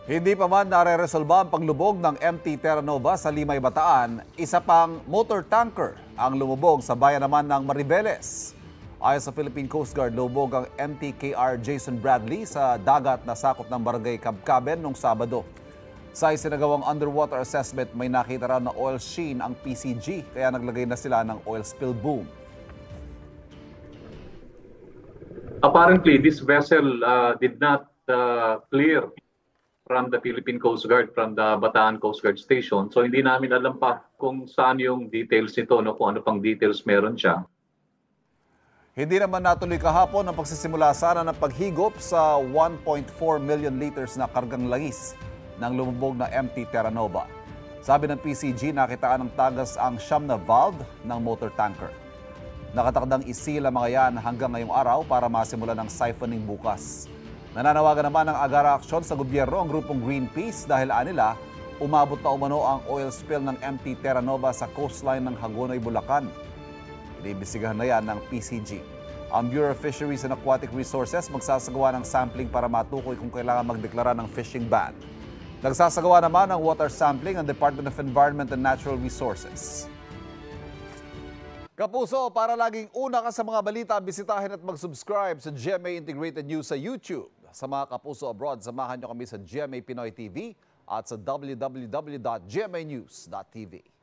Hindi pa man nare-resolba ang paglubog ng MT Terra Nova sa Limay, Bataan, isa pang motor tanker ang lumubog sa bayan naman ng Mariveles. Ayon sa Philippine Coast Guard, lubog ang MT-KR Jason Bradley sa dagat na sakop ng Barangay Cabcaben noong Sabado. Sa isinagawang underwater assessment, may nakita raw na oil sheen ang PCG, kaya naglagay na sila ng oil spill boom. Apparently, this vessel did not clear from the Philippine Coast Guard, from the Bataan Coast Guard Station. So hindi namin alam pa kung saan yung details nito, no? Kung ano pang details meron siya. Hindi naman natuloy kahapon ang pagsisimula sana ng paghigop sa 1.4 million liters na kargang langis ng lumubog na MT Terra Nova. Sabi ng PCG, nakitaan ng tagas ang siyam na valve ng motor tanker. Nakatakdang isila mga yan hanggang ngayong araw para masimula ng siphoning bukas. Nananawagan naman ng agara aksyon sa gobyerno ang grupong Greenpeace dahil anila umabot na umano ang oil spill ng MT Terra Nova sa coastline ng Hagonoy, Bulacan. Iniimbestigahan na yan ng PCG. Ang Bureau of Fisheries and Aquatic Resources magsasagawa ng sampling para matukoy kung kailangan magdeklara ng fishing ban. Nagsasagawa naman ng water sampling ang Department of Environment and Natural Resources. Kapuso, para laging una ka sa mga balita, bisitahin at mag-subscribe sa GMA Integrated News sa YouTube. Sa mga kapuso abroad, samahan nyo kami sa GMA Pinoy TV at sa www.gmanews.tv.